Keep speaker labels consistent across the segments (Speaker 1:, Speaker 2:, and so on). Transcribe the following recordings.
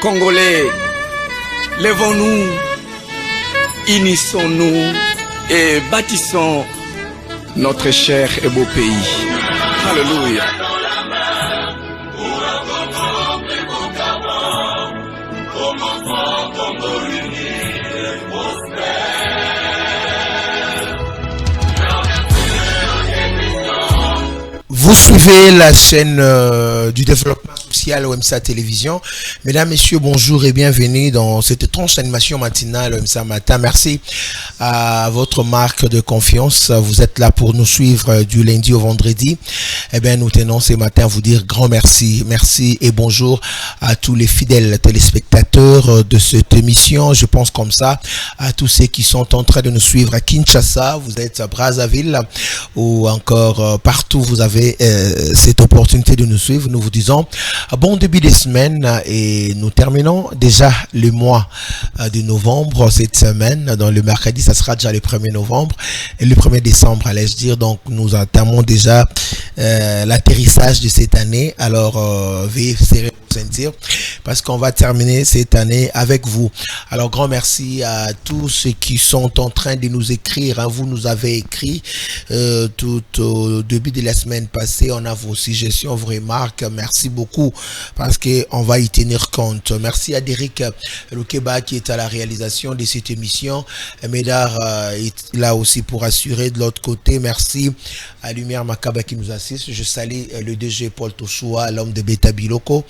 Speaker 1: Congolais, lèvons-nous, unissons-nous et bâtissons notre cher et beau pays. Alléluia.
Speaker 2: Vous suivez la chaîne du développement social OMSA Télévision. Mesdames, Messieurs, bonjour et bienvenue dans cette tranche d'animation matinale OMSA Matin. Merci à votre marque de confiance. Vous êtes là pour nous suivre du lundi au vendredi. Eh bien, nous tenons ce matin à vous dire grand merci. Merci et bonjour à tous les fidèles téléspectateurs de cette émission. Je pense comme ça à tous ceux qui sont en train de nous suivre à Kinshasa. Vous êtes à Brazzaville ou encore partout. Vous avez cette opportunité de nous suivre. Nous vous disons bon début de semaine et nous terminons déjà le mois de novembre cette semaine. Dans le mercredi, ça sera déjà le 1er novembre et le 1er décembre, allais-je dire. Donc nous entamons déjà l'atterrissage de cette année. Alors veuillez serrer vos ceintures parce qu'on va terminer cette année avec vous. Alors grand merci à tous ceux qui sont en train de nous écrire. Vous nous avez écrit tout au début de la semaine passée. On a vos suggestions, vos remarques. Merci beaucoup parce qu'on va y tenir compte. Merci à Derek Lukeba qui est à la réalisation de cette émission. Médard est là aussi pour assurer de l'autre côté. Merci à Lumière Makaba qui nous assiste. Je salue le DG Paul Toshua, l'homme de Beta Biloko,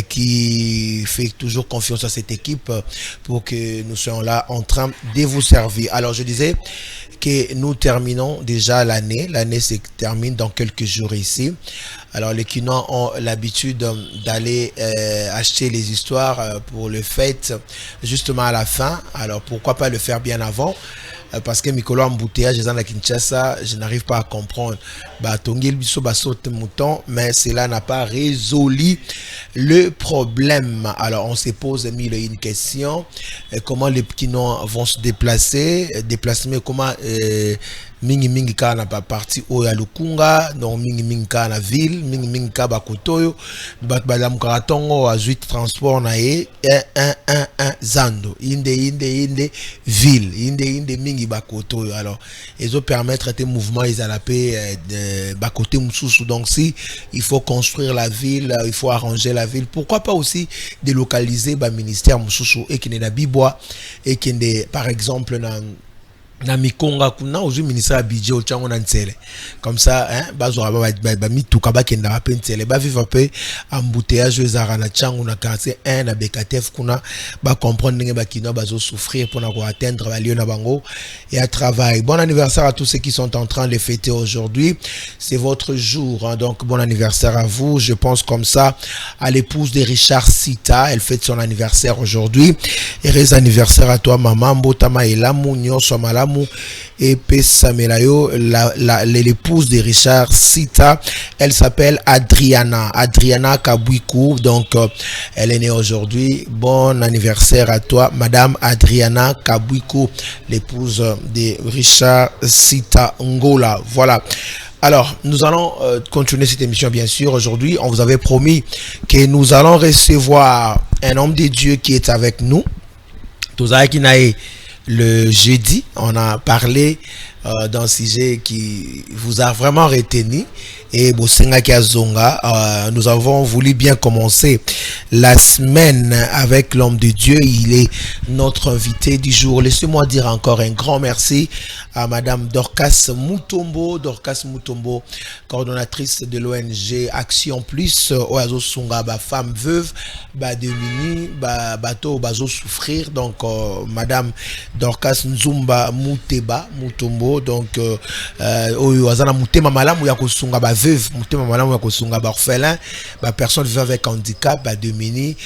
Speaker 2: qui fait toujours confiance à cette équipe pour que nous soyons là en train de vous servir. Alors je disais que nous terminons déjà l'année. L'année se termine dans quelques jours ici. Alors les Kinois ont l'habitude d'aller acheter les histoires pour le fête justement à la fin. Alors pourquoi pas le faire bien avant? Parce que Mikolo embouteillage dans la Kinshasa, je n'arrive pas à comprendre. Mais cela n'a pas résolu le problème. Alors on se pose mille et une questions. Comment les Kinois vont se déplacer? Déplacement comment mingi ka na parti o ya Lukunga, non mingi ka na ville, mingi ka ba kotoyo, bat badam karatongo a zuit transport na e zando, inde ville, inde mingi ba kotoyo. Alors, ils ont permettre tes mouvements ils à la paix de ba côté mususu. Donc si il faut construire la ville, il faut arranger la ville. Pourquoi pas aussi délocaliser ba ministère mususu et qui n'est na bibois et qui n'est par exemple na mikonga kuna ozu ministère à budget au tchango na ntele comme ça hein bazora ba mituka ba kenda ba pentele ba vivre peu embouteillage ezara na tchango na quartier 1 na BKTF kuna ba comprendre ndenge ba kino bazo souffrir pour na ko atteindre ba lieu na bango et à travail. Bon anniversaire à tous ceux qui sont en train de fêter aujourd'hui. C'est votre jour hein, donc bon anniversaire à vous. Je pense comme ça à l'épouse de Richard Sita, elle fête son anniversaire aujourd'hui. Heureux anniversaire à toi maman Mbotama elamu nyonso malamu et Pessamelayo, l'épouse de Richard Sita, elle s'appelle Adriana Kabwiku, donc elle est née aujourd'hui. Bon anniversaire à toi, Madame Adriana Kabwiku, l'épouse de Richard Sita Ngola. Voilà. Alors, nous allons continuer cette émission, bien sûr. Aujourd'hui, on vous avait promis que nous allons recevoir un homme de Dieu qui est avec nous. Toza Kinae. Le jeudi, on a parlé d'un sujet qui vous a vraiment retenu et Bosenga Kiazonga, nous avons voulu bien commencer la semaine avec l'homme de Dieu. Il est notre invité du jour. Laissez-moi dire encore un grand merci à Madame Dorcas Mutombo, coordonnatrice de l'ONG Action Plus, Oazo Sunga, femme veuve, démunie, bateau, bazo souffrir. Donc, Madame Dorcas Nzumba Mutombo, donc, Oazana Mutema Malamu Yakosunga, veuve, Mutema Malamu Yakosunga, orphelin, personne vivant avec handicap, démunie,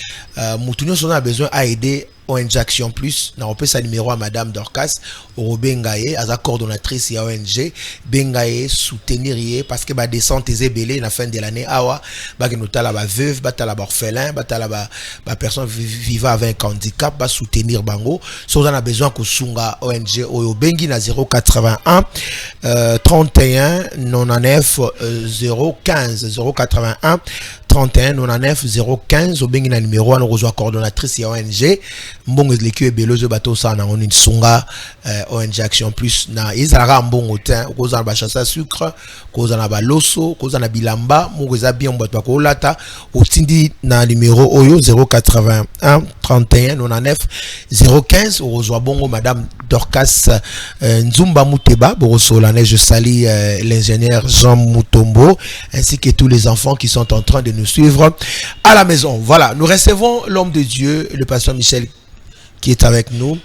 Speaker 2: Moutounio, on a besoin à aider ONG Action Plus na opé sa numéro à madame Dorcas Orobengaye aza coordonnatrice ya ONG Bengaye soutenir yé parce que ba descente ezebelé na fin de l'année awa ba ke notala ba veuve batala ba orphelin batala ba personne vivant avec un handicap ba soutenir bango so on a besoin ko sunga ONG oyo bengi na 081 31 99 015 081 31 99 015 au bengi na numéro on reçoit coordonnatrice ya ONG mbongo l'équipe belozo bato ça na on une sunga ONG Action Plus na izara mbongo tin koza ba chasse à sucre koza na ba loso koza na bilamba mo za bien bato ko lata otindi na numéro oyo 081 31 99 015 au reçoit bongo madame Dorcas Nzumba Muteba Borosolane. Je salue l'ingénieur Jean Moutombo ainsi que tous les enfants qui sont en train de nous suivre à la maison. Voilà, nous recevons l'homme de Dieu, le pasteur Michel qui est avec nous.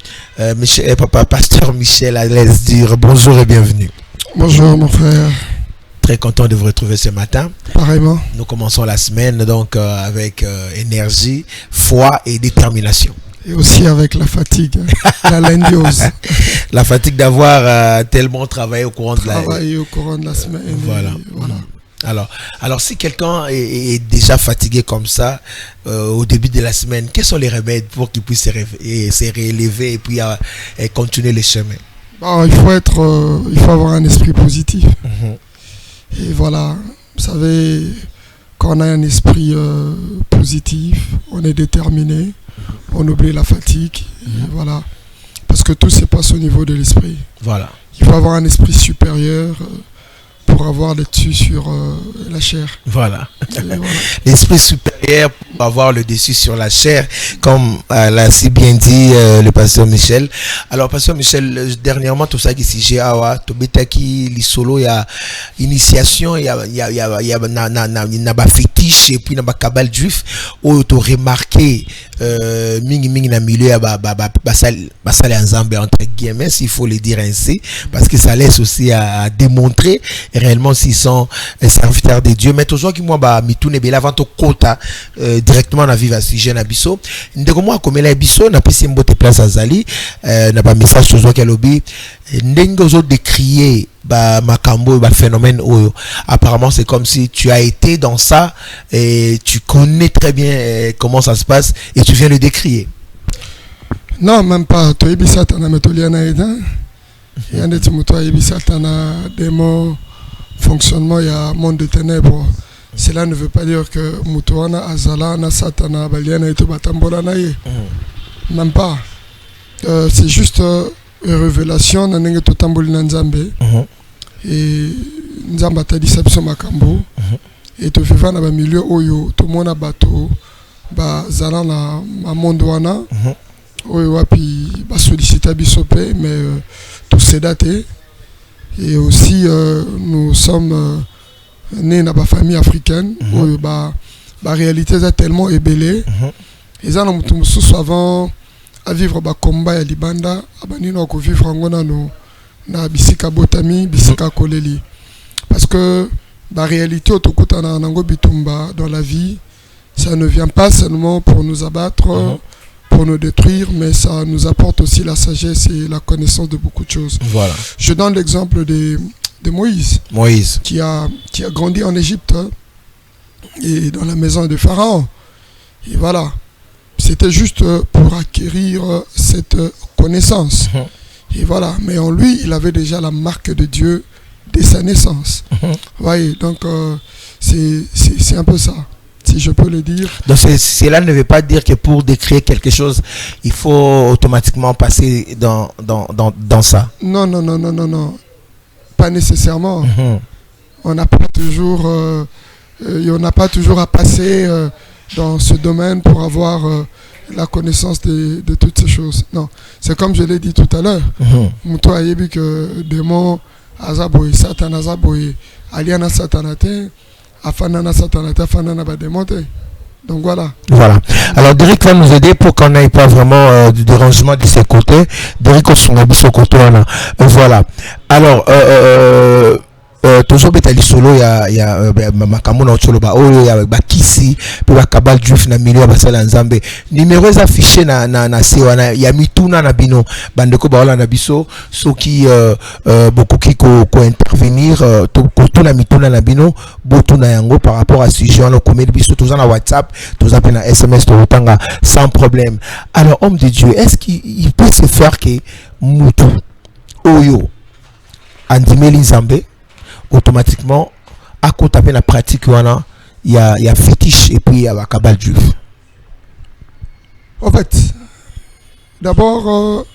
Speaker 2: Pasteur Michel, à l'aise dire bonjour et bienvenue.
Speaker 3: Bonjour mon frère.
Speaker 2: Très content de vous retrouver ce matin.
Speaker 3: Pareillement.
Speaker 2: Nous commençons la semaine donc avec énergie, foi et détermination.
Speaker 3: Et aussi avec la fatigue, la lendiose.
Speaker 2: La fatigue d'avoir tellement travaillé au courant de
Speaker 3: la semaine.
Speaker 2: Voilà. Voilà. Alors si quelqu'un est déjà fatigué comme ça au début de la semaine, quels sont les remèdes pour qu'il puisse se réélever et puis continuer le chemin?
Speaker 3: Bon, il faut avoir un esprit positif. Et voilà, vous savez, quand on a un esprit positif, on est déterminé, on oublie la fatigue. Et voilà, parce que tout se passe au niveau de l'esprit.
Speaker 2: Voilà.
Speaker 3: Il faut avoir un esprit supérieur pour avoir le dessus sur la chair.
Speaker 2: Voilà.
Speaker 3: Voilà.
Speaker 2: L'esprit supérieur pour avoir le dessus sur la chair, comme l'a si bien dit le pasteur Michel. Alors, pasteur Michel, dernièrement, tout ça qui s'est fait, Tobetaki, l'isolo, il y a initiation, il y a fétiche, et puis il y a cabal juif, où tu remarqué, mingi na milieu, basale ensemble, entre guillemets, s'il faut le dire ainsi, parce que ça laisse aussi à démontrer réellement s'ils sont serviteurs de Dieu. Mais toujours qui moi mitune bela avant to kota directement na viva si jeune abisso ndeko moi comme la bisso na pisi mbote place azali na ba message toujours que lobby ndenge zo décrier ba makambo ba phénomène oyo. Apparemment c'est comme si tu as été dans ça et tu connais très bien comment ça se passe et tu viens le décrier.
Speaker 3: Non, même pas. Tu ebisa tana metoliana eda yande tumuto ebisa tana démon fonctionnement, il y a un monde de ténèbres. Cela ne veut pas dire que Mutuana, Azala, Nasatana, Baliana et Tobatambola naye. Même pas. C'est juste une révélation. Nanenge Totamboli Nanzambe. Et Nzamba t'a dit ça sur Makambo. Et tu fais dans le milieu où tout le monde a bateau. Zala na Mondouana. Oyo puis solliciter Bissopé. Mais tout s'est daté. Et aussi, nous sommes nés dans la famille africaine où la réalité est tellement ébélée. Et ça, nous sommes avant à vivre le combat à Libanda, à vivre en Bisika Botami, Bisika Koleli. Parce que la réalité dans la vie, ça ne vient pas seulement pour nous abattre. Pour nous détruire, mais ça nous apporte aussi la sagesse et la connaissance de beaucoup de choses.
Speaker 2: Voilà.
Speaker 3: Je donne l'exemple de Moïse. Qui a grandi en Égypte et dans la maison de Pharaon. Et voilà. C'était juste pour acquérir cette connaissance. Et voilà. Mais en lui, il avait déjà la marque de Dieu dès sa naissance. Voyez, donc c'est un peu ça. Si je peux le dire. Donc
Speaker 2: cela ne veut pas dire que pour décrire quelque chose, il faut automatiquement passer dans ça.
Speaker 3: Non. Pas nécessairement. On n'a pas toujours, à passer dans ce domaine pour avoir la connaissance de toutes ces choses. Non, c'est comme je l'ai dit tout à l'heure. Mouto a dit que démon azaboy, satan azaboy, aliana satanate. Donc voilà.
Speaker 2: Voilà. Alors Derek va nous aider pour qu'on n'ait pas vraiment du dérangement de ses côtés. Derek au son côté. Voilà. Alors toujours betali solo ya makambo na solo ba oyo ya ba kisi pe ba kabal juif na milieu ba sala nzambe numéro est affiché na sewana ya mituna na bino bandeko ba wala na biso soki bokoki ko intervenir to na mituna na bino botuna yango par rapport à sujet on commet biso tous na WhatsApp tous appel na SMS to tanga sans problème. Alors homme de Dieu, est-ce qu'il peut se faire que mutu oyo andimeli nzambe automatiquement à côté de la pratique il y a fétiche et puis il y a la cabale juif?
Speaker 3: En fait, d'abord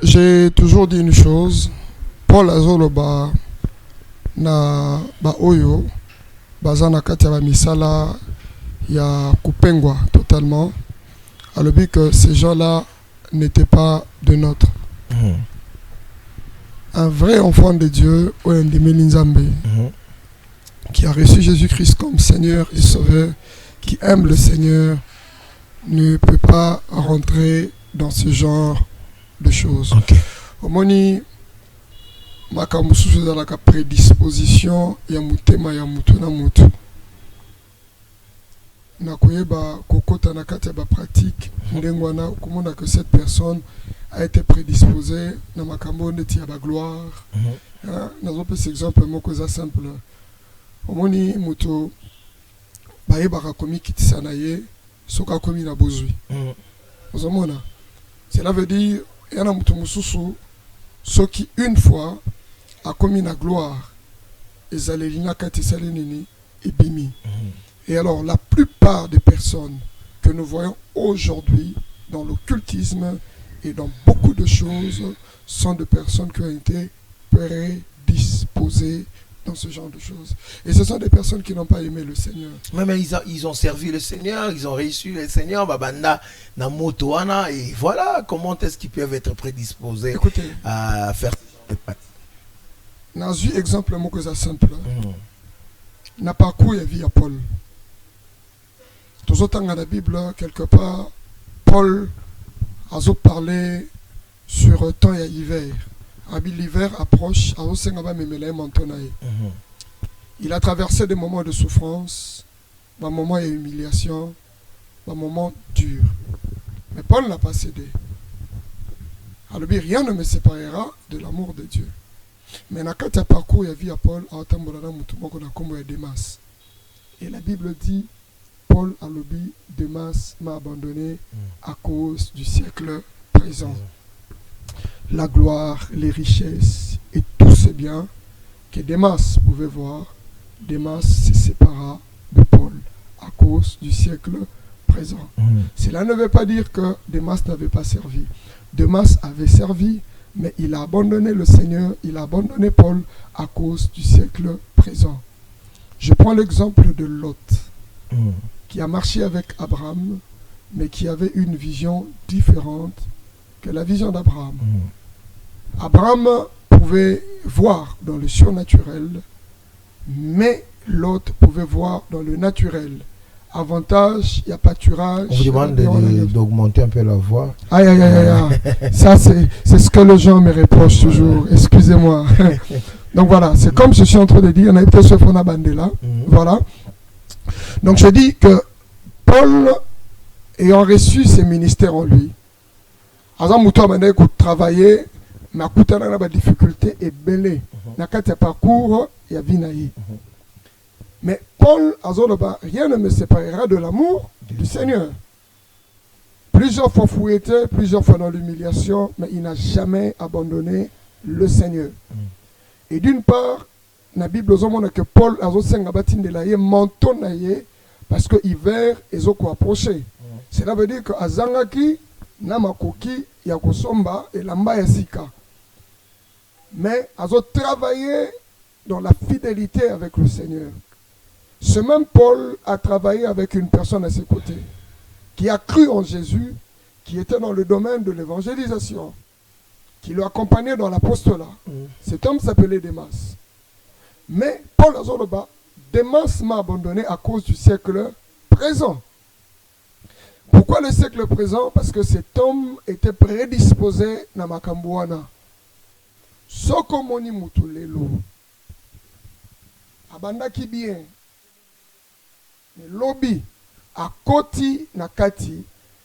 Speaker 3: j'ai toujours dit une chose. Paul Azoloba na ba oyo bazana kati ya misala ya kupengwa totalement. Alors que ces gens-là n'étaient pas de notre. Un vrai enfant de Dieu, qui a reçu Jésus-Christ comme Seigneur et Sauveur, qui aime le Seigneur, ne peut pas rentrer dans ce genre de choses. Au moni, makamusu dans la prédisposition, ya mutema ya mutu na mutu. Nakoyeba kokota na kati ba pratique, ndengwana komona que cette personne a été prédisposé na makambo ndeti ya ba gloire. Nazo pesa exemple moko za simple. Omoni muto baye baka komi kitisa na ye soka komi na bozwi. Ozomona. Cela veut dire yana muto mususu soki une fois a commis la gloire ezalelina kati salenini ebimi. Et alors la plupart des personnes que nous voyons aujourd'hui dans l'occultisme et dans beaucoup de choses sont des personnes qui ont été prédisposées dans ce genre de choses. Et ce sont des personnes qui n'ont pas aimé le Seigneur.
Speaker 2: Mais ils ont servi le Seigneur, ils ont reçu le Seigneur, babanda na motoana, et voilà comment est-ce qu'ils peuvent être prédisposés.
Speaker 3: Écoutez,
Speaker 2: à faire.
Speaker 3: Dans un exemple simple, n'a pas couru vie à Paul. Tous autant dans la Bible, quelque part, Paul a parlé sur temps et hiver. L'hiver approche, il a traversé des moments de souffrance, des moments d'humiliation, des moments durs. Mais Paul n'a pas cédé. Alors, rien ne me séparera de l'amour de Dieu. Mais quand il y a parcours, il y a vie à Paul, et la Bible dit, Paul a lobby, Démas m'a abandonné à cause du siècle présent. La gloire, les richesses et tous ces biens que Démas pouvait voir, Démas se sépara de Paul à cause du siècle présent. Cela ne veut pas dire que Démas n'avait pas servi. Démas avait servi, mais il a abandonné le Seigneur, il a abandonné Paul à cause du siècle présent. Je prends l'exemple de Lot, qui a marché avec Abraham, mais qui avait une vision différente que la vision d'Abraham. Abraham pouvait voir dans le surnaturel, mais Lot pouvait voir dans le naturel. Avantage, il y a pâturage.
Speaker 2: On vous demande d'augmenter un peu la voix.
Speaker 3: Aïe, aïe, aïe, aïe. Ça, c'est ce que les gens me reprochent toujours. Excusez-moi. Donc voilà, c'est comme je suis en train de dire, on a peut-être ce Fona Bandela. Voilà. Donc je dis que Paul, ayant reçu ses ministères en lui, Azam Moutou Bandela travailler, mais à côté de la difficulté est belé. Dans le parcours, il y a Vinaï. Mais Paul, rien ne me séparera de l'amour du Seigneur. Plusieurs fois fouetté, plusieurs fois dans l'humiliation, mais il n'a jamais abandonné le Seigneur. Et d'une part, la Bible dit que Paul a dit manteau parce que l'hiver est approché. Cela veut dire que Azangaki, Namakoki, Yakosomba et Lamba Yasika. Mais a travaillé dans la fidélité avec le Seigneur. Ce même Paul a travaillé avec une personne à ses côtés, qui a cru en Jésus, qui était dans le domaine de l'évangélisation, qui l'a accompagné dans l'apostolat. Cet homme s'appelait Démas. Mais Paul Azoloba, Démas m'a abandonné à cause du siècle présent. Pourquoi le siècle présent? Parce que cet homme était prédisposé na makambuana. Sokomoni mutulelo. abandaki bien mais lobby à koti na kati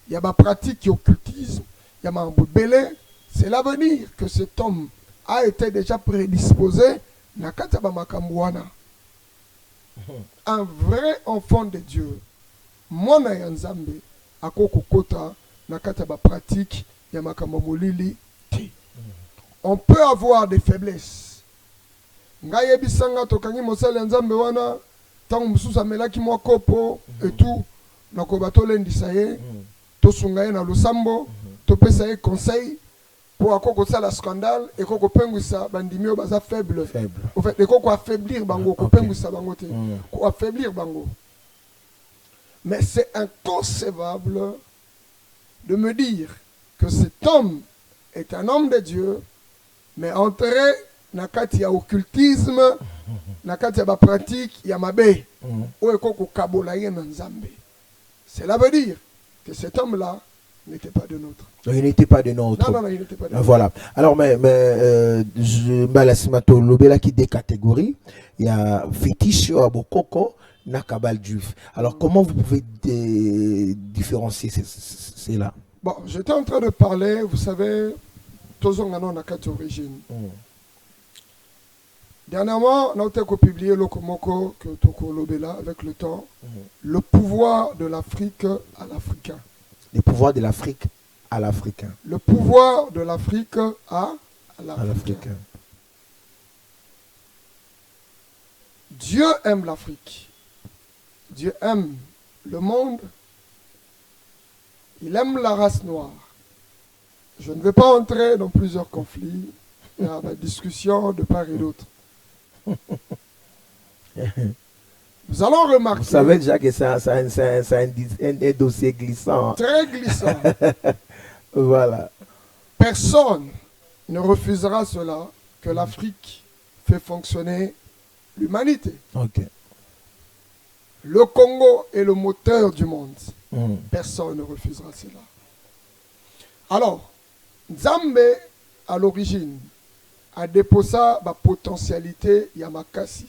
Speaker 3: ya ba pratique occultisme ya mambo belé. C'est l'avenir que cet homme a été déjà prédisposé na kati ya ba makambo wana. Un vrai enfant de Dieu mwana ya nzambe akoko kota na kati ya ba pratique ya makambo molili te. On peut avoir des faiblesses. Ngaye bisanga tokangi mosala ya nzambe wana tango mususu amelaki mwa kopo et tout nakoba tolendisa ye tosunga ye na losambo topesa ye conseil pour akoko sala scandale et koko pengwisa bandimi oyo baza faible. En fait ekoko affaiblir bango ko pengwisa bango te ko affaiblir bango. Mais c'est inconcevable de me dire que cet homme est un homme de Dieu mais entré na kati ya occultisme na kati ya ba pratique ya mabe oyo ekoko kabola ye na nzambe. Cela veut dire que cet homme-là n'était pas de nôtre.
Speaker 2: Non, il n'était pas de nôtre.
Speaker 3: Non, il n'était pas de nôtre.
Speaker 2: Voilà. Alors, Mbalassimato Lobela qui des catégories. Il y a fétiche à Bokoko, na Kabal juif. Alors, comment vous pouvez différencier cela?
Speaker 3: Bon, j'étais en train de parler, vous savez, Tozongano na kati origine. Dernièrement, on a publié Lokomoko que Toko Lobela avec le temps. Le pouvoir de l'Afrique à l'Africain.
Speaker 2: Le pouvoir de l'Afrique à l'Africain.
Speaker 3: Le pouvoir de l'Afrique à l'Africain. Dieu aime l'Afrique. Dieu aime le monde. Il aime la race noire. Je ne vais pas entrer dans plusieurs conflits. Il y a des discussions de part et d'autre. Nous allons remarquer.
Speaker 2: Vous savez déjà que c'est un dossier glissant.
Speaker 3: Très glissant.
Speaker 2: Voilà.
Speaker 3: Personne ne refusera cela, que l'Afrique fait fonctionner l'humanité.
Speaker 2: Ok.
Speaker 3: Le Congo est le moteur du monde. Personne ne refusera cela. Alors, Nzambe, à l'origine, a déposé la potentialité Yamakasi,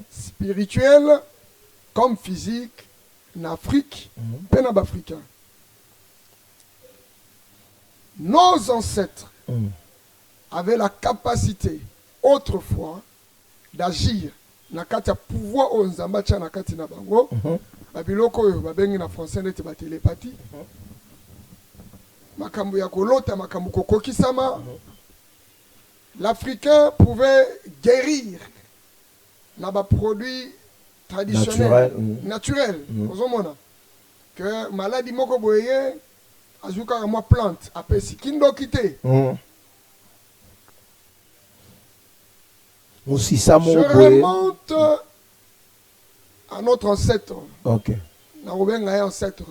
Speaker 3: spirituelle comme physique, en Afrique, en africain. Nos ancêtres avaient la capacité, autrefois, d'agir na kati ya pouvoir au Nzamba tia na kati na bango. Babiloko oyo babengi na français neti ba télépathie. Makambo ya kolota makambo kokokisama. L'Africain pouvait guérir na ba produits traditionnels, naturels. Que maladie moko boye azuka moi plante apesi kindo kité. Je remonte à notre ancêtre.
Speaker 2: Ok.
Speaker 3: Na ancêtre.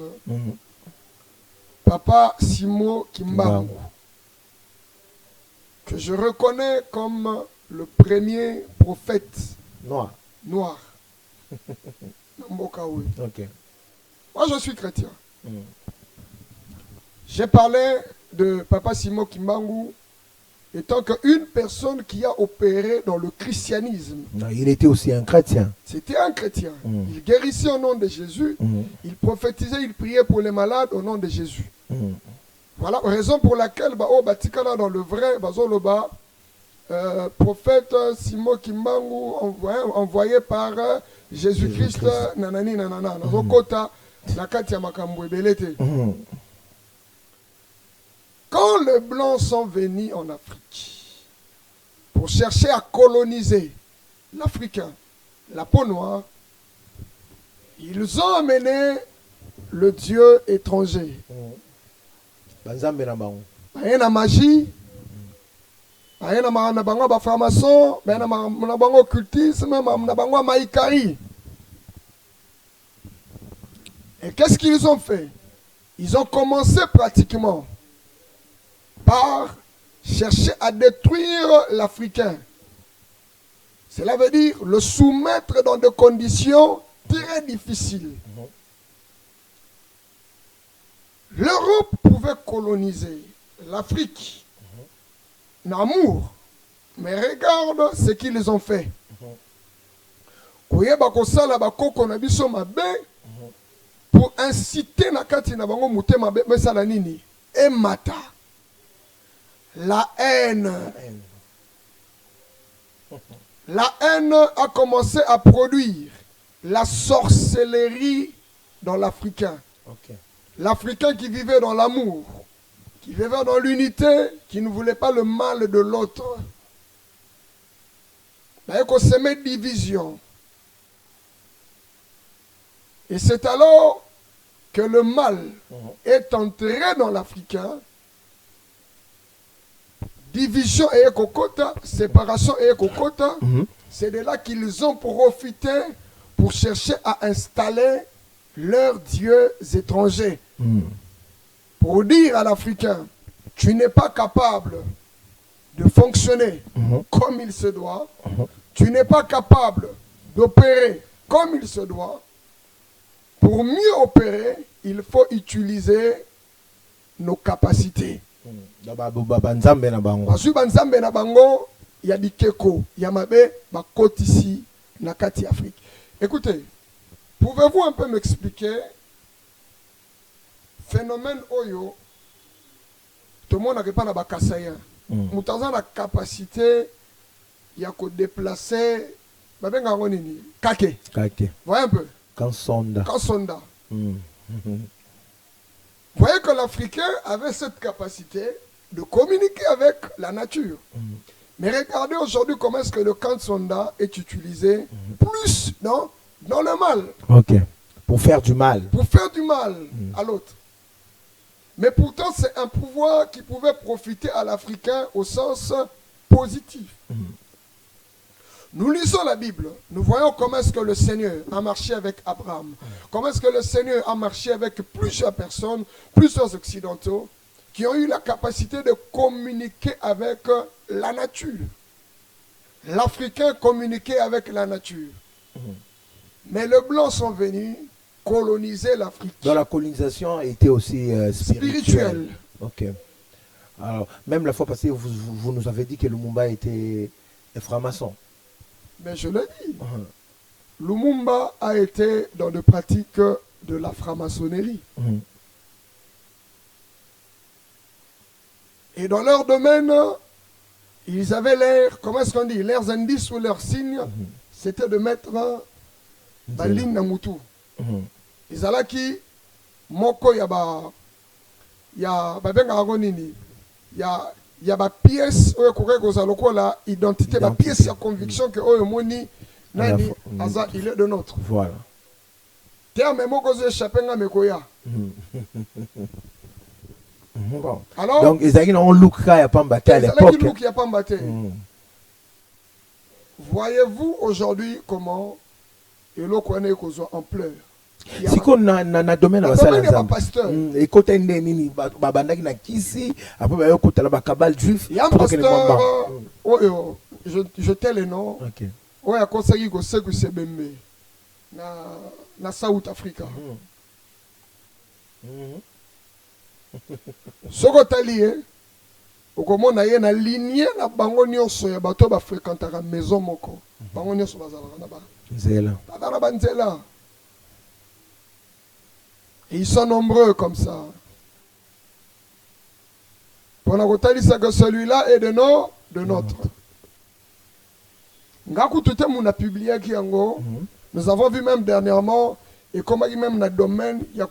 Speaker 3: Papa Simo Kimbangu. Que je reconnais comme le premier prophète
Speaker 2: noir.
Speaker 3: Okay. Moi, je suis chrétien. J'ai parlé de Papa Simo Kimbangu étant qu'une personne qui a opéré dans le christianisme.
Speaker 2: Non, il était aussi un chrétien.
Speaker 3: C'était un chrétien. Il guérissait au nom de Jésus. Il prophétisait, il priait pour les malades au nom de Jésus. Voilà, raison pour laquelle dans le vrai prophète Simo Kimbangu envoyé par Jésus-Christ nanani nanana kota na kati ya makambo ebelete. Quand les Blancs sont venus en Afrique pour chercher à coloniser l'Africain, la peau noire, ils ont amené le Dieu étranger. Bayena magie, bayena na bango ba franc-maçon, bayena na bango occultisme, na bango maïkari. Et qu'est-ce qu'ils ont fait? Ils ont commencé pratiquement par chercher à détruire l'Africain. Cela veut dire le soumettre dans des conditions très difficiles. L'Europe pouvait coloniser l'Afrique en amour, mais regarde ce qu'ils ont fait. koyeba kosala bakoko na biso mabe pour inciter na kati na bango motema mesala nini emata la haine. La haine a commencé à produire la sorcellerie dans l'Africain.
Speaker 2: Okay.
Speaker 3: L'Africain qui vivait dans l'amour, qui vivait dans l'unité, qui ne voulait pas le mal de l'autre. Il y a semé division. Et c'est alors que le mal est entré dans l'Africain. Division et kokota, séparation et kokota, c'est de là qu'ils ont profité pour chercher à installer leurs dieux étrangers. Pour dire à l'Africain, tu n'es pas capable de fonctionner comme il se doit, tu n'es pas capable d'opérer comme il se doit. Pour mieux opérer, il faut utiliser nos capacités. Bazui banzambe na bango ya bikeko ya mabe bakotisi na kati Afrique. Écoutez, pouvez-vous un peu m'expliquer phénomène oyo tout le monde n'a pas na bakasaya mutaza la capacité ya ko déplacer babenga nini kake voyez un peu
Speaker 2: Kansonda.
Speaker 3: Voyez que l'Africain avait cette capacité de communiquer avec la nature. Mais regardez aujourd'hui comment est-ce que le Kansonda est utilisé plus dans le mal.
Speaker 2: Ok. Pour faire du mal.
Speaker 3: Pour faire du mal à l'autre. Mais pourtant, c'est un pouvoir qui pouvait profiter à l'Africain au sens positif. Nous lisons la Bible, nous voyons comment est-ce que le Seigneur a marché avec Abraham, comment est-ce que le Seigneur a marché avec plusieurs personnes, plusieurs occidentaux, qui ont eu la capacité de communiquer avec la nature. L'Africain communiquait avec la nature. Mais les Blancs sont venus coloniser l'Afrique.
Speaker 2: Donc la colonisation était aussi spirituelle. Ok. Alors, même la fois passée, vous nous avez dit que Lumumba était un franc-maçon.
Speaker 3: Mais je l'ai dit. Lumumba a été dans des pratiques de la franc-maçonnerie. Et dans leur domaine, ils avaient l'air, comment est-ce qu'on dit, leurs indices ou leurs signes, c'était de mettre Baline Namutu. Ils allaient qui, Moko Yaba, Babenga Agonini, il y a des pièces où la identité, des pièces de conviction que il est de notre.
Speaker 2: Voilà. Bon. Alors, donc ils ont look à Pambaté à l'époque.
Speaker 3: Voyez-vous aujourd'hui comment et l'eau connaît en pleurs.
Speaker 2: Si on a domaine à la pasteur et quand on est nini babanda qui na kisi après ba yoko tala ba kabal juif
Speaker 3: je tais le nom ouais a conseillé ko se ku sebembe na South Africa soko talié okomona ye na lignée na bango nyonso ya bato ba fréquentera maison moko bango nyonso bazala na ba nzela. Et ils sont nombreux comme ça. Pour la c'est que celui-là est de notre. Nous avons vu même dernièrement, et comment même dans le domaine, il y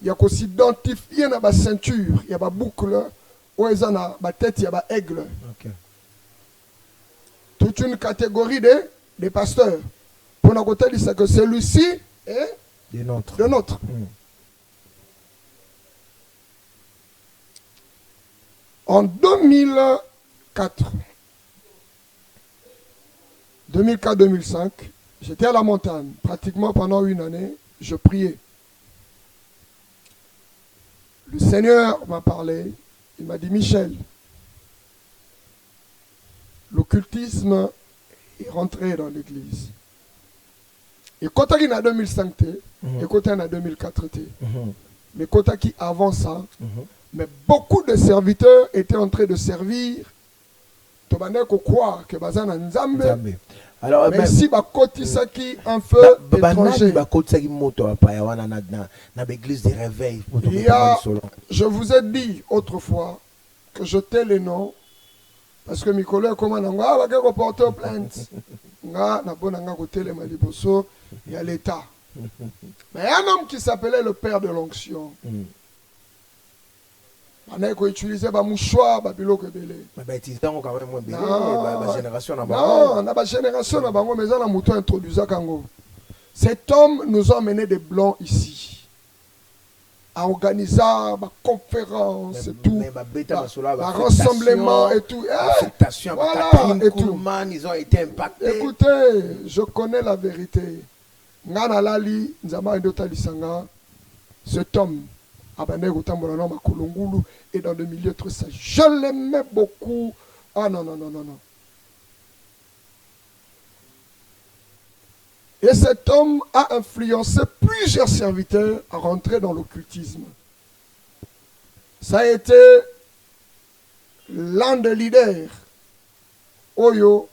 Speaker 3: a s'identifier dans la ceinture, il y a des boucles, où il y a la tête, il y a des aigles. Toute une catégorie de pasteurs. Pour la c'est que celui-ci est de notre. En 2004-2005, j'étais à la montagne, pratiquement pendant une année, je priais. Le Seigneur m'a parlé, il m'a dit, Michel, l'occultisme est rentré dans l'église. Et quand il y a 2005, et quand il y a 2004, mais quand il y a avant ça, mais beaucoup de serviteurs étaient en train de servir.
Speaker 2: Alors,
Speaker 3: mais ici, qui un feu étranger. Il y a, je vous ai dit autrefois que je tais les noms parce que mes collègues commencent à porter plainte. Il y a l'État. Mais un homme qui s'appelait le père de l'onction. On a utilisé un mouchoir, un biloko belé. Non, on a une génération, mais on a introduit. Cet homme nous a amené des blancs ici. À organiser des conférences et tout. Un rassemblement et tout. Voilà, et tout.
Speaker 2: Ils ont été impactés.
Speaker 3: Écoutez, je connais la vérité. Cet homme et dans le milieu très sage. Je l'aimais beaucoup. Ah non, non, non, non, non. Et cet homme a influencé plusieurs serviteurs à rentrer dans l'occultisme. Ça a été l'un des leaders. Oyo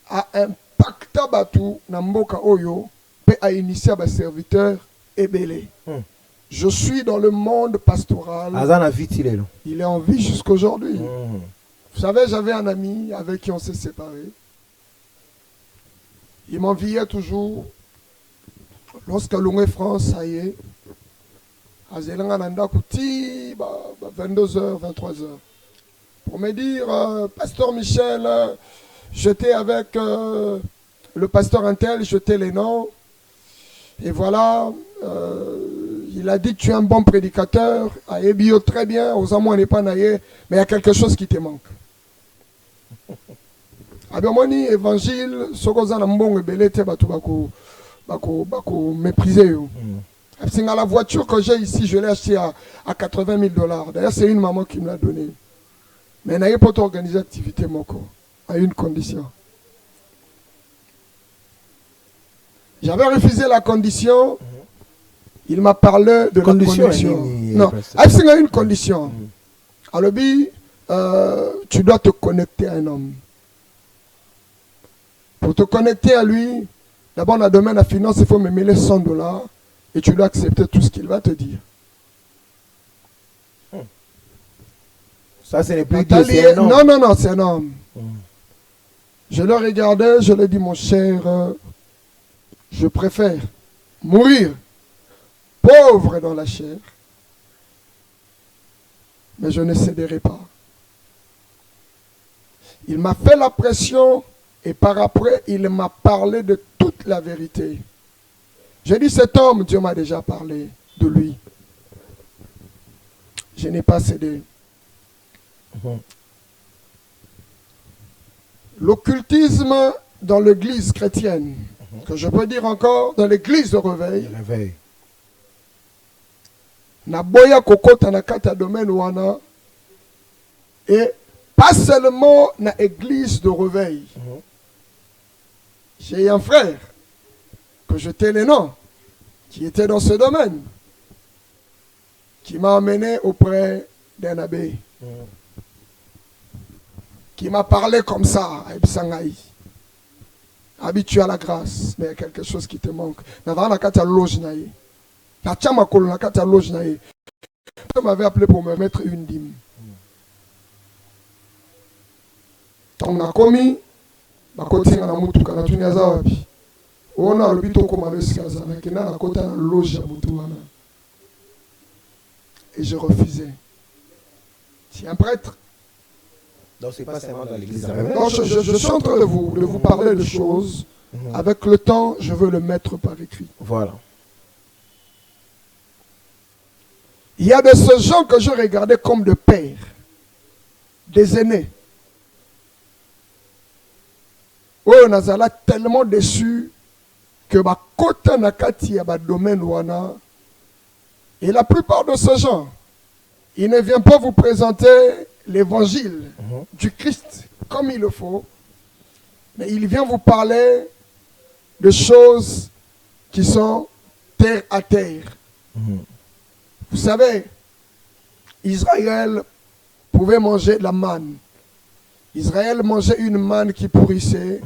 Speaker 3: a impacté Batu Namboka Oyo et a initié un serviteur Ebele. Je suis dans le monde pastoral. Il est en vie jusqu'à aujourd'hui. Vous savez, j'avais un ami avec qui on s'est séparés. Il m'enviait toujours. Lorsque l'on France, ça y est. À 22h, 23h. Pour me dire, Pasteur Michel, j'étais avec le pasteur Intel, j'étais les noms. Et voilà. Il a dit que tu es un bon prédicateur, à Ebio très bien, aux amours n'est pas naïe, mais il y a quelque chose qui te manque. Abamoni évangile, ce qu'on a bon belete bako mépriser. La voiture que j'ai ici, je l'ai achetée à $80 000. D'ailleurs, c'est une maman qui me l'a donnée. Mais naïe pas organiser l'activité moko à une condition. J'avais refusé la condition. Il m'a parlé de la connexion. Non, il y a une condition. Alors, tu dois te connecter à un homme. Pour te connecter à lui, d'abord, dans le domaine de la finance, il faut me mêler $100 et tu dois accepter tout ce qu'il va te dire.
Speaker 2: Ça, ce n'est plus Dieu, c'est un homme.
Speaker 3: Non, non, non, c'est un homme. Je le regardais, je lui ai dit, mon cher, je préfère mourir pauvre dans la chair, mais je ne céderai pas. Il m'a fait la pression et par après, il m'a parlé de toute la vérité. J'ai dit, cet homme, Dieu m'a déjà parlé de lui. Je n'ai pas cédé. L'occultisme dans l'église chrétienne, que je peux dire encore, dans l'église de réveil, Naboya kokota na kata domaine wana et pas seulement na église de réveil. J'ai un frère que je t'ai les noms qui était dans ce domaine qui m'a emmené auprès d'un abbé qui m'a parlé comme ça à Ibsangaï. Habitué à la grâce, mais il y a quelque chose qui te manque. Navana kata loge naïe. Il m'avait appelé pour me mettre une dîme. On a commis, on a et je refusais. C'est un prêtre.
Speaker 2: Donc c'est pas seulement dans l'église.
Speaker 3: Non, je suis en train de vous parler de choses. Avec le temps, je veux le mettre par écrit.
Speaker 2: Voilà.
Speaker 3: Il y a de ces gens que je regardais comme des pères, des aînés. Oui, on a tellement déçus que ma côte n'a qu'à domaine wana. Et la plupart de ces gens, ils ne viennent pas vous présenter l'évangile du Christ comme il le faut, mais il vient vous parler de choses qui sont terre à terre. Vous savez, Israël pouvait manger de la manne. Israël mangeait une manne qui pourrissait.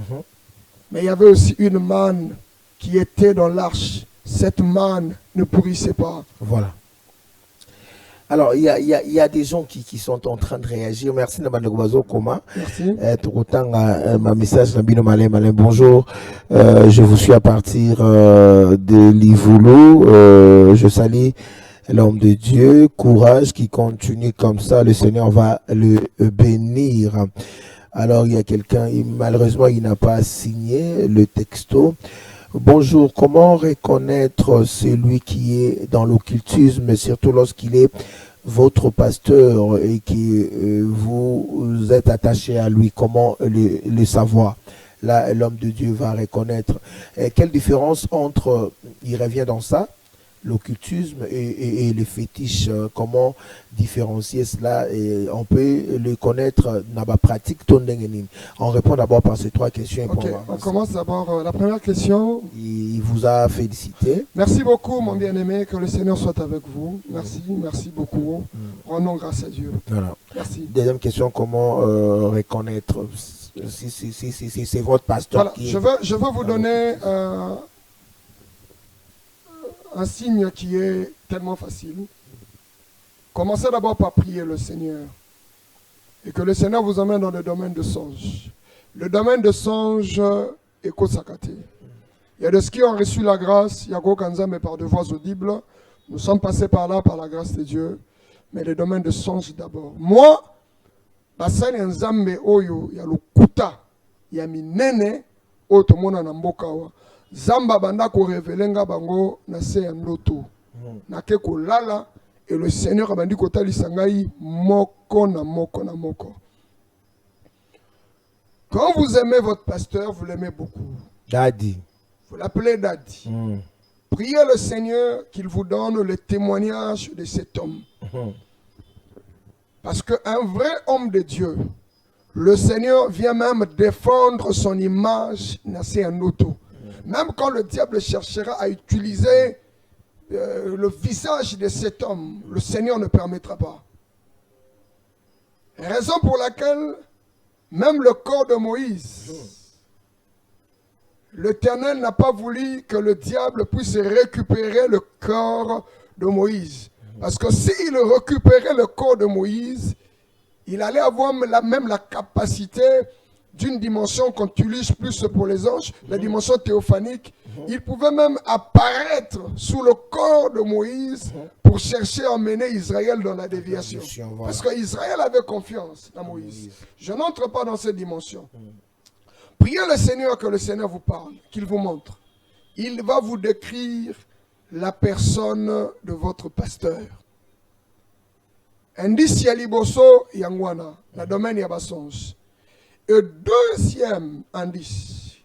Speaker 3: Mais il y avait aussi une manne qui était dans l'arche. Cette manne ne pourrissait pas.
Speaker 2: Voilà. Alors, il y a des gens qui sont en train de réagir. Merci, Nabandogobazo Koma.
Speaker 3: Merci.
Speaker 2: Ma message, Nabino Malin. Bonjour. Je vous suis à partir de Livoulou. Je salue l'homme de Dieu. Courage qui continue comme ça. Le Seigneur va le bénir. Alors, il y a quelqu'un, malheureusement, il n'a pas signé le texto. Bonjour, comment reconnaître celui qui est dans l'occultisme, surtout lorsqu'il est votre pasteur et que vous êtes attaché à lui? Comment le savoir? Là, l'homme de Dieu va reconnaître. Quelle différence entre, il revient dans ça, l'occultisme et les fétiches? Comment différencier cela? Et on peut le connaître dans la pratique. On répond d'abord par ces trois questions.
Speaker 3: Okay, on commence d'abord la première question.
Speaker 2: Il vous a félicité.
Speaker 3: Merci beaucoup, mon bien-aimé. Que le Seigneur soit avec vous. Merci, merci beaucoup. Rendons grâce à Dieu.
Speaker 2: Voilà.
Speaker 3: Merci.
Speaker 2: Deuxième question, comment reconnaître si c'est votre pasteur?
Speaker 3: Voilà, je veux vous donner un signe qui est tellement facile. Commencez d'abord par prier le Seigneur. Et que le Seigneur vous emmène dans le domaine de songe. Le domaine de songe est Kosakate. Il y a de ceux qui ont reçu la grâce, il y a mais par de voix audibles. Nous sommes passés par là par la grâce de Dieu. Mais le domaine de songe d'abord. Moi, basani nzambe oyo ya lukuta ya minene oyo tomona na mboka wa. Zamba banda ko revelenga bango na se ya ndoto. Na ke ko lala et le Seigneur a bandi ko talisa ngai moko na moko na moko. Quand vous aimez votre pasteur, vous l'aimez beaucoup.
Speaker 2: Daddy.
Speaker 3: Vous l'appelez Daddy. Priez le Seigneur qu'il vous donne le témoignage de cet homme. Parce qu'un vrai homme de Dieu, le Seigneur vient même défendre son image dans ses auto. Même quand le diable cherchera à utiliser le visage de cet homme, le Seigneur ne permettra pas. Raison pour laquelle même le corps de Moïse, l'Éternel n'a pas voulu que le diable puisse récupérer le corps de Moïse. Parce que s'il récupérait le corps de Moïse, il allait avoir même la capacité d'une dimension qu'on utilise plus pour les anges, la dimension théophanique. Il pouvait même apparaître sous le corps de Moïse pour chercher à emmener Israël dans la déviation. Parce qu'Israël avait confiance dans Moïse. Je n'entre pas dans cette dimension. Priez le Seigneur que le Seigneur vous parle, qu'il vous montre. Il va vous décrire la personne de votre pasteur. Indice yaliboso yangwana, la domaine yabasonge. Et deuxième indice,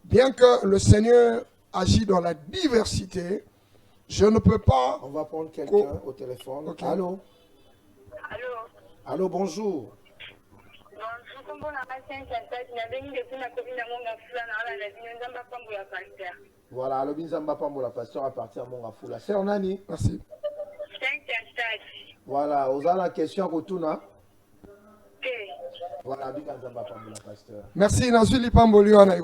Speaker 3: bien que le Seigneur agit dans la diversité, je ne peux pas...
Speaker 2: On va prendre quelqu'un au téléphone. Okay. Allô?
Speaker 4: Allô?
Speaker 2: Allô, bonjour. Voilà, alors Binzamba Pambo la pasteur à partir de mon Foula. C'est on Nani.
Speaker 3: Merci.
Speaker 2: Voilà, vous avez la question Rotuna. Voilà, Binzamba Pambo la pasteur.
Speaker 3: Merci, Nazuli Pambo Liwana,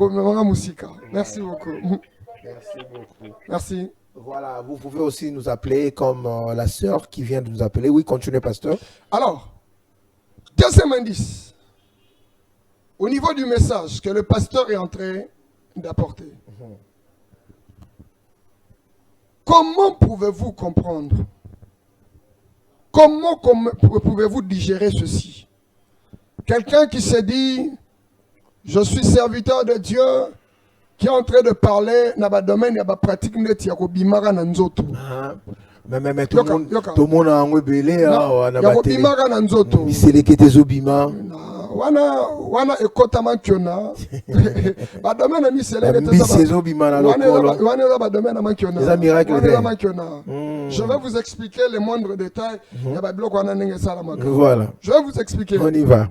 Speaker 3: Musika. Merci beaucoup.
Speaker 2: Merci beaucoup.
Speaker 3: Merci.
Speaker 2: Voilà, vous pouvez aussi nous appeler comme la sœur qui vient de nous appeler. Oui, continuez, pasteur.
Speaker 3: Alors, deuxième indice. Au niveau du message que le pasteur est en train d'apporter. Comment pouvez-vous comprendre? Comment pouvez-vous digérer ceci? Quelqu'un qui se dit, je suis serviteur de Dieu, qui est en train de parler dans le domaine de la pratique de Bimara Nanzoto.
Speaker 2: Mais tout le monde a un belé.
Speaker 3: Bimara Nanzoto. Wana ekota mankiona ba domaine mi selele je vais vous expliquer les moindres détails.
Speaker 2: Voilà.
Speaker 3: Je vais vous expliquer.
Speaker 2: On y va.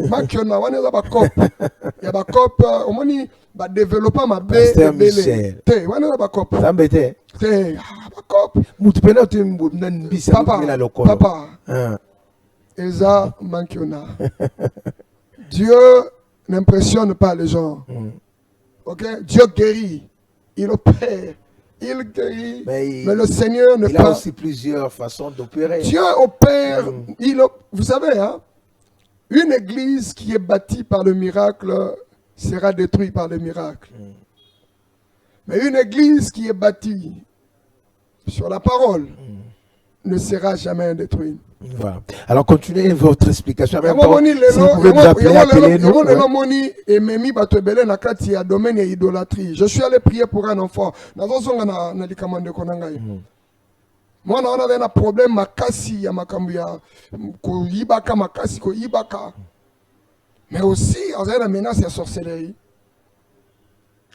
Speaker 3: Mankiona wana za ba cop. Ya ba cop omoni ba développer ma belé. Te wana za ba cop.
Speaker 2: Sambete.
Speaker 3: Te ba cop.
Speaker 2: Mutupena tu mbisa bila lokolo.
Speaker 3: Papa. Eza Mankiona. Dieu n'impressionne pas les gens. Ok? Dieu guérit, il opère, il guérit, mais le Seigneur ne
Speaker 2: il a aussi plusieurs façons d'opérer.
Speaker 3: Dieu opère, vous savez, hein, une église qui est bâtie par le miracle sera détruite par le miracle. Mais une église qui est bâtie sur la parole ne sera jamais détruite.
Speaker 2: Voilà. Alors continuez votre explication. Si vous
Speaker 3: pouvez
Speaker 2: nous appeler, nous.
Speaker 3: Je suis allé prier pour un enfant. Moi, on avait un problème makasi ya makambuya ko yibaka makasi ko yibaka. Mais aussi, on avait la menace de sorcellerie.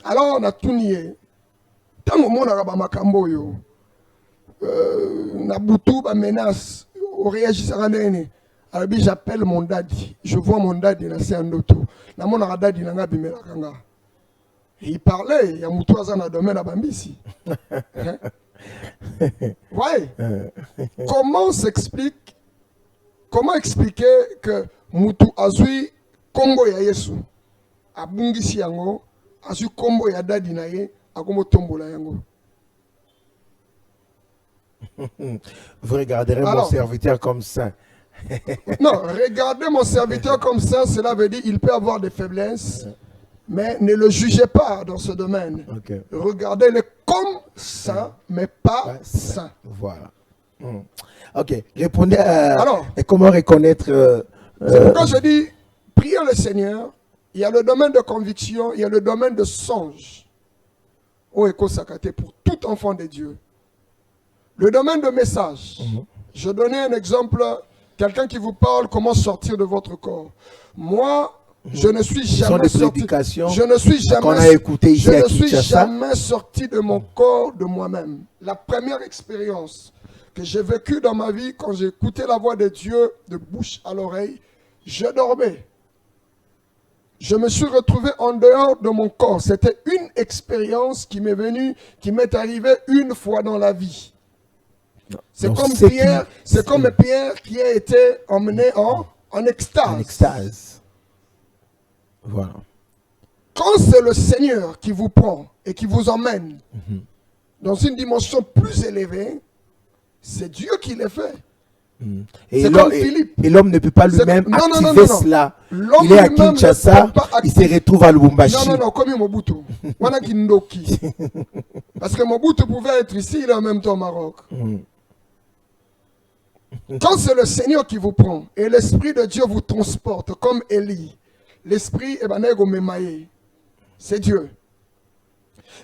Speaker 3: Alors on a tout nié. Tant que mon araba makambo yo, na butu ba menace, on réagit à l'année. Alors j'appelle mon daddy. Je vois mon daddy na Sandoto. Na mon daddy na ngabi melakanga. Il parlait, il y a mutuaza na domaine na bambisi. Ouais. Comment expliquer que mutu azui kombo ya Yesu abungisi yango azui kombo ya dadi na ye akomo tombola yango.
Speaker 2: Vous regarderez mon serviteur comme ça.
Speaker 3: Non, regardez mon serviteur comme ça, cela veut dire qu'il peut avoir des faiblesses, mais ne le jugez pas dans ce domaine.
Speaker 2: Okay.
Speaker 3: Regardez-le comme saint, mais pas saint.
Speaker 2: Voilà. Ok. Répondez à comment reconnaître...
Speaker 3: C'est pourquoi je dis, priez le Seigneur. Il y a le domaine de conviction, il y a le domaine de songe. Pour tout enfant de Dieu. Le domaine de message. Je donnais un exemple. Quelqu'un qui vous parle comment sortir de votre corps. Moi, je ne suis jamais sorti. Je ne suis jamais sorti de mon corps de moi-même. La première expérience que j'ai vécue dans ma vie, quand j'ai écouté la voix de Dieu de bouche à l'oreille, je dormais. Je me suis retrouvé en dehors de mon corps. C'était une expérience qui m'est venue, qui m'est arrivée une fois dans la vie. C'est comme Pierre, c'est comme Pierre qui a été emmené en extase.
Speaker 2: En extase. Voilà.
Speaker 3: Quand c'est le Seigneur qui vous prend et qui vous emmène dans une dimension plus élevée, c'est Dieu qui l'a fait.
Speaker 2: Et l'homme ne peut pas lui-même activer cela. Il est à Kinshasa, il se retrouve à Lubumbashi.
Speaker 3: Non, comme Mobutu. Parce que Mobutu pouvait être ici, il est en même temps au Maroc. Quand c'est le Seigneur qui vous prend et l'Esprit de Dieu vous transporte comme Élie, l'Esprit c'est Dieu.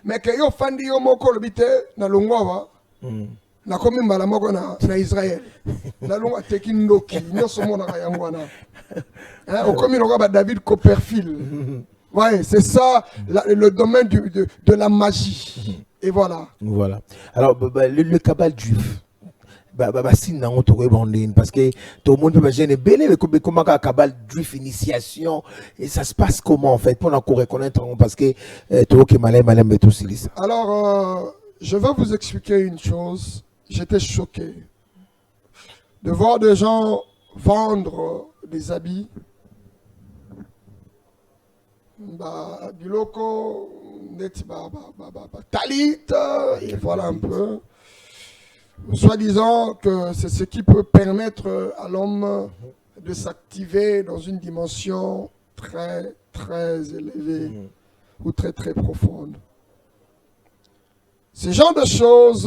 Speaker 3: Mais que yo fandi yo moko lobite na longwa na komi mbala moko na Israël na longwa tekindoki nyoso mona ka yangwana au komi ba David Copperfield. Ouais, c'est ça le domaine de la magie. Et voilà.
Speaker 2: Voilà. Alors le cabal juif. Parce que tout le monde peut imaginer comment un cabal juif initiation et ça se passe comment en fait pour encore reconnaître parce que
Speaker 3: alors je vais vous expliquer une chose. J'étais choqué de voir des gens vendre des habits biloko talit et voilà un peu. Soi-disant que c'est ce qui peut permettre à l'homme de s'activer dans une dimension très, très élevée ou très, très profonde. Ces genres de choses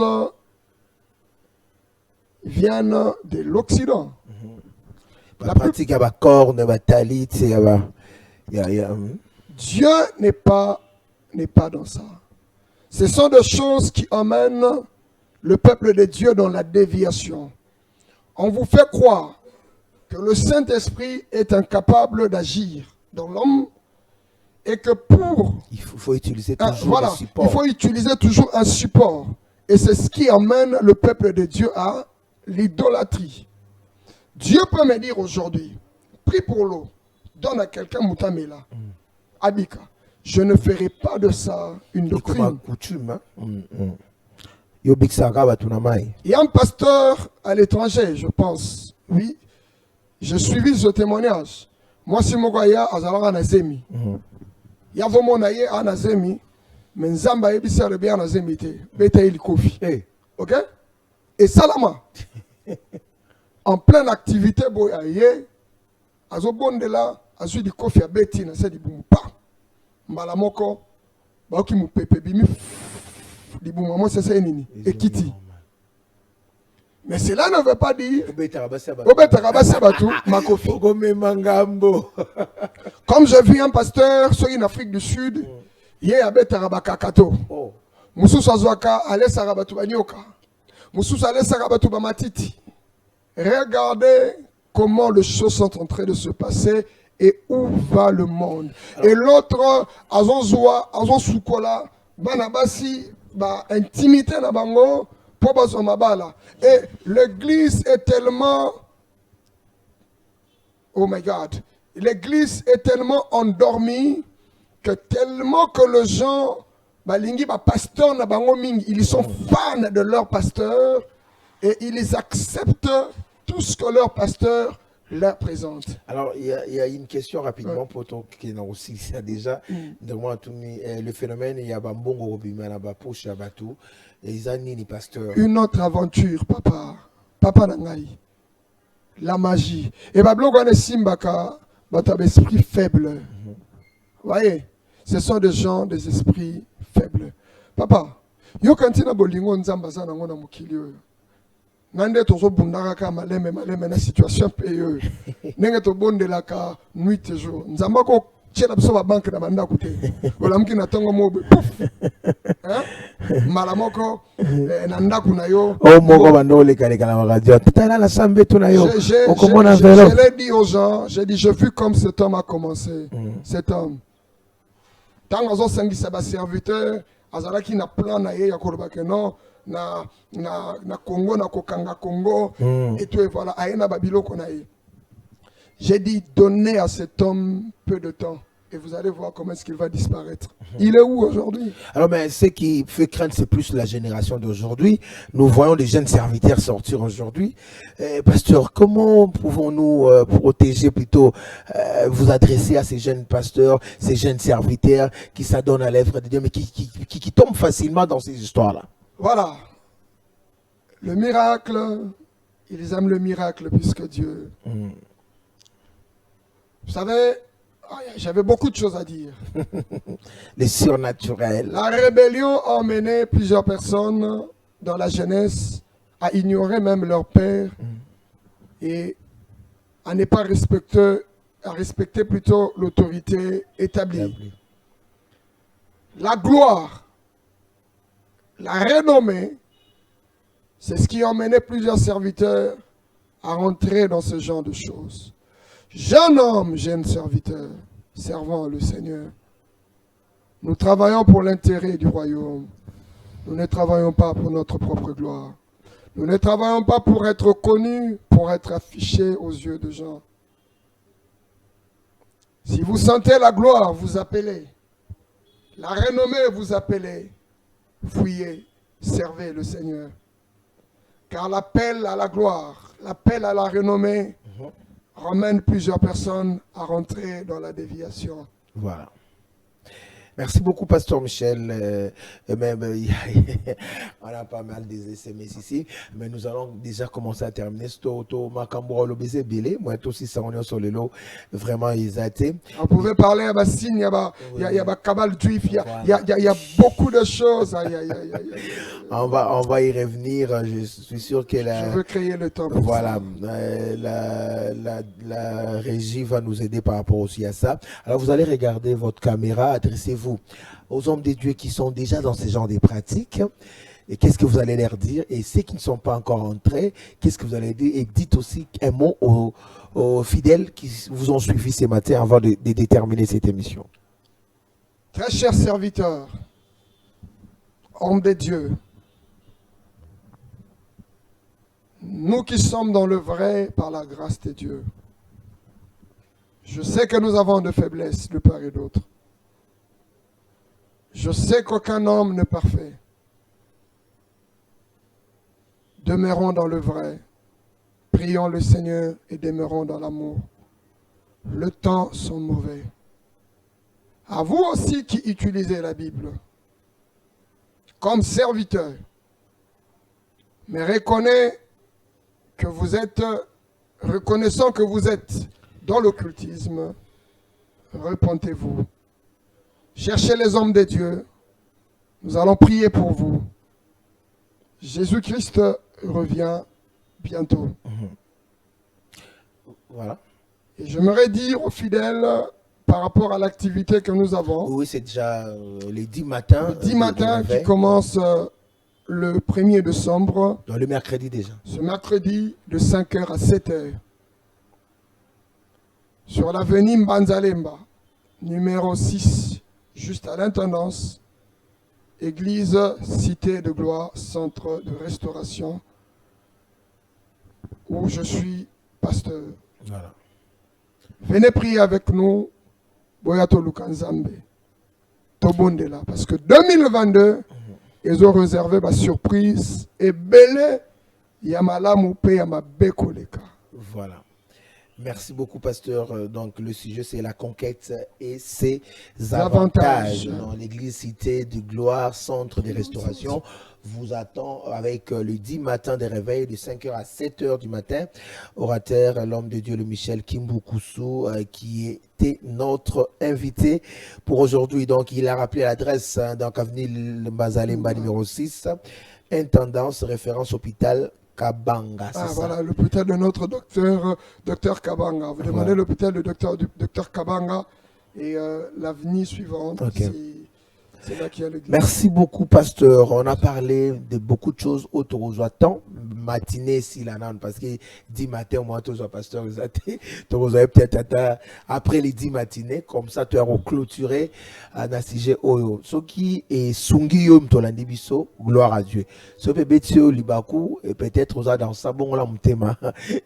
Speaker 3: viennent de l'Occident.
Speaker 2: La pratique à corne, talit,
Speaker 3: Dieu n'est pas dans ça. Ce sont des choses qui emmènent le peuple de Dieu dans la déviation. On vous fait croire que le Saint-Esprit est incapable d'agir dans l'homme et que
Speaker 2: il faut utiliser toujours un support.
Speaker 3: Il faut utiliser toujours un support. Et c'est ce qui emmène le peuple de Dieu à l'idolâtrie. Dieu peut me dire aujourd'hui, prie pour l'eau, donne à quelqu'un Moutamela, Abika. Je ne ferai pas de ça une doctrine.
Speaker 2: Coutume, il
Speaker 3: y a un pasteur à l'étranger, je pense. Oui, j'ai suivi ce témoignage. Moi, si mon gars azalaka na zemi. Ya vomo na ye ana zemi, mais nzamba ebisa rebe ana zemi te. Beta il kofi. OK? Et salama. En pleine activité boya ye, azo bonde la, azu di kofi a beti na se di bumpa. Mbala moko, ba ki mu pepe bimi di bumma mo se se nini ekiti. Mais cela ne veut pas dire comme j'ai vu un pasteur sur une Afrique du Sud, il y a Kakato. Moussous Azwaka, allez Sarabatu Banyoka. Moussous allez Sarabatu Bamatiti. Regardez comment les choses sont en train de se passer et où va le monde. Et l'autre, Azonzoa, Azonsukola, Banabasi, intimité na bango. Et l'église est tellement, oh my God, l'église est tellement endormie que tellement que les gens, ils sont fans de leur pasteur et ils acceptent tout ce que leur pasteur leur présente.
Speaker 2: Alors, il y a une question rapidement pour ton qui est aussi ça déjà. Le phénomène, il y a Bambongo Robimana Bapouche Abatou.
Speaker 3: Une autre aventure, papa. Papa Nangai. La magie. Et Bablogane Simbaka, Batab esprit faible. Voyez, ce sont des gens, des esprits faibles. Papa, yo kantina bolingo nzambaza na ngona mukilio. Nande tozo bundaka maleme na situation payeuse. Nenge to bondelaka nuit et jour. Nzambako tchela biso ba banque na banda kote. Ola mki na tongo mobe. Malamoko na ndaku na yo.
Speaker 2: Oh moko bando le kale kana radio. Tala la sambe to na yo.
Speaker 3: Je l'ai dit aux gens, j'ai dit je fus comme cet homme a commencé. Cet homme. Tant azo sangi saba serviteur, azalaki na plan na ye ya kolobaka non. Na Congo, na Kokanga Congo, et tout, et voilà, Aena Babilo Konaï. J'ai dit, donnez à cet homme peu de temps, et vous allez voir comment est-ce qu'il va disparaître. Il est où aujourd'hui?
Speaker 2: Alors, mais ce qui fait craindre, c'est plus la génération d'aujourd'hui. Nous voyons des jeunes serviteurs sortir aujourd'hui. Pasteur, comment pouvons-nous protéger, plutôt vous adresser à ces jeunes pasteurs, ces jeunes serviteurs qui s'adonnent à l'œuvre de Dieu, mais qui tombent facilement dans ces histoires-là?
Speaker 3: Voilà. Le miracle, ils aiment le miracle plus que Dieu. Vous savez, j'avais beaucoup de choses à dire.
Speaker 2: Les surnaturels.
Speaker 3: La rébellion a emmené plusieurs personnes dans la jeunesse à ignorer même leur père et à ne pas respecter, à respecter plutôt l'autorité établie. La gloire, la renommée, c'est ce qui a emmené plusieurs serviteurs à rentrer dans ce genre de choses. Jeune homme, jeune serviteur, servant le Seigneur, nous travaillons pour l'intérêt du royaume. Nous ne travaillons pas pour notre propre gloire. Nous ne travaillons pas pour être connus, pour être affichés aux yeux de gens. Si vous sentez la gloire, vous appelez. La renommée, vous appelez. Fouillez, servez le Seigneur. Car l'appel à la gloire, l'appel à la renommée ramène plusieurs personnes à rentrer dans la déviation.
Speaker 2: Voilà. Merci beaucoup, Pasteur Michel. Même, on a pas mal des SMS ici, mais nous allons déjà commencer à terminer. Vraiment, ils étaient.
Speaker 3: On pouvait parler à Bassine, il y a Kabal Juif, il y a beaucoup de choses.
Speaker 2: On va y revenir. Je suis sûr que
Speaker 3: je veux créer le temps.
Speaker 2: Voilà, la régie va nous aider par rapport aussi à ça. Alors, vous allez regarder votre caméra, adressez-vous aux hommes de Dieu qui sont déjà dans ce genre de pratiques. Et qu'est-ce que vous allez leur dire? Et ceux qui ne sont pas encore entrés, qu'est-ce que vous allez dire? Et dites aussi un mot aux fidèles qui vous ont suivi ce matin avant de déterminer cette émission.
Speaker 3: Très chers serviteurs, hommes de Dieu, nous qui sommes dans le vrai par la grâce de Dieu, je sais que nous avons de faiblesses de part et d'autre. Je sais qu'aucun homme n'est parfait. Demeurons dans le vrai. Prions le Seigneur et demeurons dans l'amour. le temps sont mauvais. À vous aussi qui utilisez la Bible comme serviteur, mais reconnaissant que vous êtes dans l'occultisme, repentez-vous. Cherchez les hommes de Dieu. Nous allons prier pour vous. Jésus-Christ revient bientôt.
Speaker 2: Voilà.
Speaker 3: Et j'aimerais dire aux fidèles, par rapport à l'activité que nous avons.
Speaker 2: Oui, c'est déjà les 10 matins.
Speaker 3: Les 10 matins qui commencent le 1er décembre.
Speaker 2: Donc le mercredi déjà.
Speaker 3: Ce mercredi de 5h à 7h. Sur l'avenue Mbanzalemba, numéro 6, juste à l'intendance. Église Cité de Gloire, centre de restauration, où je suis pasteur.
Speaker 2: Voilà.
Speaker 3: Venez prier avec nous. Boyato Lukanzambe, Tobondela, parce que 2022, ils ont réservé ma surprise et belé Yamala Moupé Yamabekoleka.
Speaker 2: Voilà. Merci beaucoup, pasteur. Donc, le sujet, c'est la conquête et ses avantages. Dans l'église Cité de Gloire, centre de restauration, vous attend avec le 10 matin de réveil de 5h à 7h du matin. Orateur, l'homme de Dieu, le Michel Kimbukusu, qui était notre invité pour aujourd'hui. Donc, il a rappelé l'adresse, donc avenue Mbazalemba numéro 6, intendance, référence hôpital Kabanga.
Speaker 3: Ah, voilà, l'hôpital de notre docteur Kabanga. Vous demandez l'hôpital du docteur Kabanga et l'avenue suivante.
Speaker 2: Okay.
Speaker 3: C'est là qu'il y a l'église.
Speaker 2: Merci beaucoup, pasteur. On a parlé de beaucoup de choses autour aux temps matinée si la nan parce que 10 matins moi tous pasteur vous avez peut-être après les 10 matinées comme ça tu as clôturé un sujet oyo ce qui est sungi yo mtolandi biso gloire à Dieu ce bebetio libaku et peut-être aux dans ça bon la mutema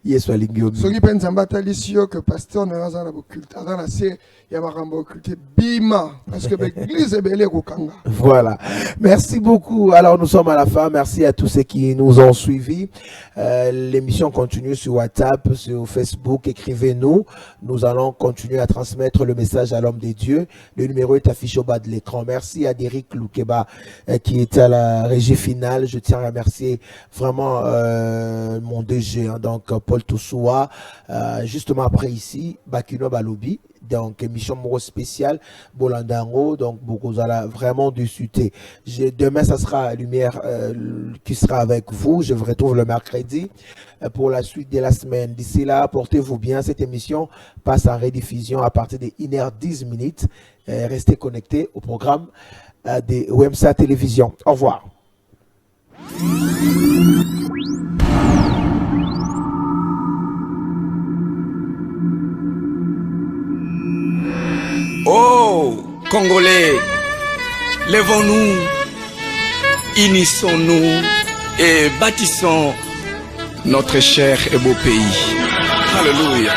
Speaker 2: yeso alingio
Speaker 3: ce qui pense mbatalisio que pasteur na za na occulte dans la c'est ya marambo occulté bima parce que l'église est belle kokanga.
Speaker 2: Voilà. Merci beaucoup. Alors nous sommes à la fin. Merci à tous ceux qui nous ont suivis. L'émission continue sur WhatsApp, sur Facebook. Écrivez-nous. Nous allons continuer à transmettre le message à l'homme des dieux. Le numéro est affiché au bas de l'écran. Merci à Derek Loukeba qui était à la régie finale. Je tiens à remercier vraiment mon DG, hein, donc Paul Toussoua. Justement après ici, Bakino Balobi. Donc émission moro spéciale Bolandango, donc beaucoup allez vraiment discuter. Demain ça sera Lumière qui sera avec vous. Je vous retrouve le mercredi pour la suite de la semaine. D'ici là, portez-vous bien. Cette émission passe en rediffusion à partir de 1h10. Restez connectés au programme de WMSA Télévision. Au revoir.
Speaker 1: Oh, Congolais, lèvons-nous, unissons-nous et bâtissons notre cher et beau pays. Alléluia.